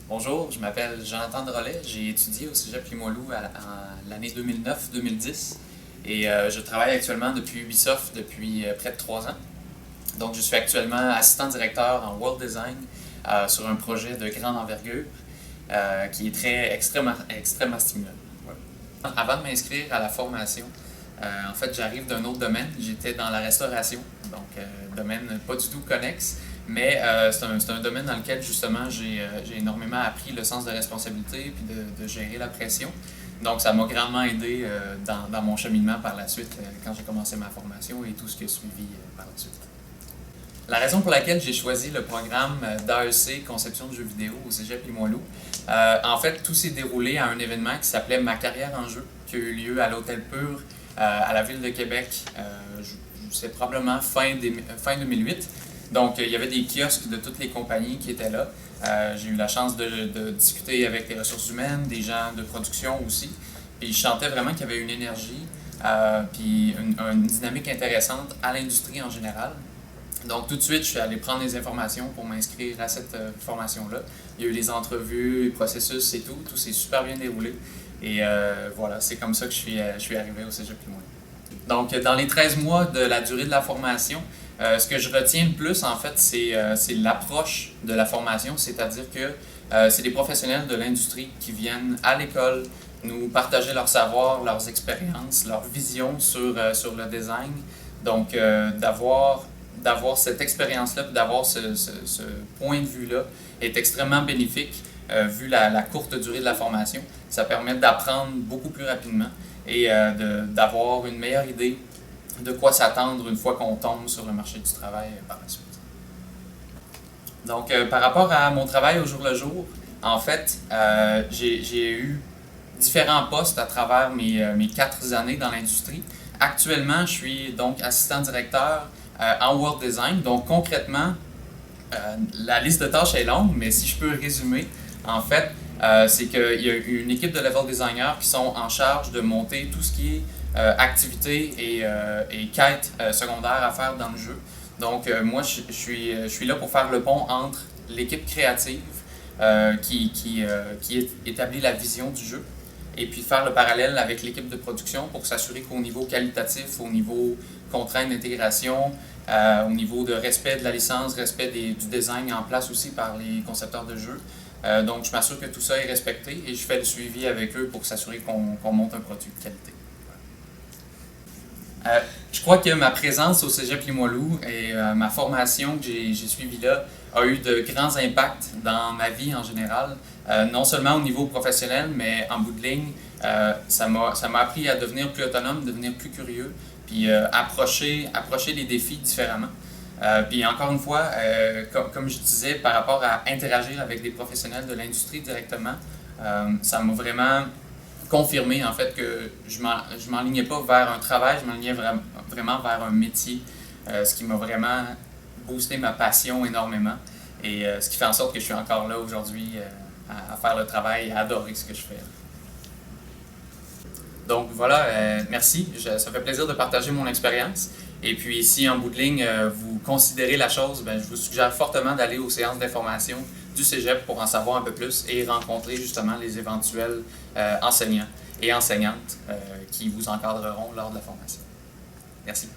Bonjour, je m'appelle Jonathan Drolet. J'ai étudié au Cégep Limoilou en l'année 2009-2010 et je travaille actuellement depuis Ubisoft depuis près de 3 ans. Donc, je suis actuellement assistant directeur en World Design sur un projet de grande envergure qui est extrêmement stimulant. Voilà. Avant de m'inscrire à la formation, en fait, j'arrive d'un autre domaine. J'étais dans la restauration, donc domaine pas du tout connexe. Mais c'est un domaine dans lequel, justement, j'ai énormément appris le sens de responsabilité puis de gérer la pression. Donc, ça m'a grandement aidé dans mon cheminement par la suite quand j'ai commencé ma formation et tout ce qui a suivi par la suite. La raison pour laquelle j'ai choisi le programme d'AEC Conception de jeux vidéo au Cégep Limoilou, en fait, tout s'est déroulé à un événement qui s'appelait Ma carrière en jeu, qui a eu lieu à l'Hôtel Pur à la ville de Québec, c'est probablement fin 2008. Donc, il y avait des kiosques de toutes les compagnies qui étaient là. J'ai eu la chance de discuter avec les ressources humaines, des gens de production aussi. Puis je sentais vraiment qu'il y avait une énergie, puis une dynamique intéressante à l'industrie en général. Donc, tout de suite, je suis allé prendre des informations pour m'inscrire à cette formation-là. Il y a eu les entrevues, les processus et tout. Tout s'est super bien déroulé. Et voilà, c'est comme ça que je suis arrivé au Cégep Limoilou. Donc, dans les 13 mois de la durée de la formation, ce que je retiens le plus, en fait, c'est l'approche de la formation, c'est-à-dire que c'est des professionnels de l'industrie qui viennent à l'école nous partager leur savoir, leurs expériences, leur vision sur le design. Donc, d'avoir cette expérience-là, d'avoir ce point de vue-là est extrêmement bénéfique vu la courte durée de la formation. Ça permet d'apprendre beaucoup plus rapidement et d'avoir une meilleure idée de quoi s'attendre une fois qu'on tombe sur le marché du travail par la suite. Donc, par rapport à mon travail au jour le jour, en fait, j'ai eu différents postes à travers mes 4 années dans l'industrie. Actuellement, je suis donc assistant directeur en World Design. Donc, concrètement, la liste de tâches est longue, mais si je peux résumer, en fait, c'est qu'il y a une équipe de level designers qui sont en charge de monter tout ce qui est activités et quêtes secondaires à faire dans le jeu. Donc, moi, je suis là pour faire le pont entre l'équipe créative qui établit la vision du jeu et puis faire le parallèle avec l'équipe de production pour s'assurer qu'au niveau qualitatif, au niveau contraintes d'intégration, au niveau de respect de la licence, respect du design en place aussi par les concepteurs de jeux. Donc, je m'assure que tout ça est respecté et je fais le suivi avec eux pour s'assurer qu'on monte un produit de qualité. Je crois que ma présence au Cégep Limoilou et ma formation que j'ai suivie là a eu de grands impacts dans ma vie en général, non seulement au niveau professionnel, mais en bout de ligne, ça m'a appris à devenir plus autonome, devenir plus curieux, puis approcher les défis différemment. Puis encore une fois, comme je disais, par rapport à interagir avec des professionnels de l'industrie directement, ça m'a vraiment confirmé en fait que je m'enlignais pas vers un travail, je m'enlignais vraiment vers un métier, ce qui m'a vraiment boosté ma passion énormément et ce qui fait en sorte que je suis encore là aujourd'hui à faire le travail et à adorer ce que je fais. Donc voilà, merci, ça fait plaisir de partager mon expérience. Et puis si en bout de ligne, vous considérez la chose, je vous suggère fortement d'aller aux séances d'information du Cégep pour en savoir un peu plus et rencontrer justement les éventuels enseignants et enseignantes qui vous encadreront lors de la formation. Merci.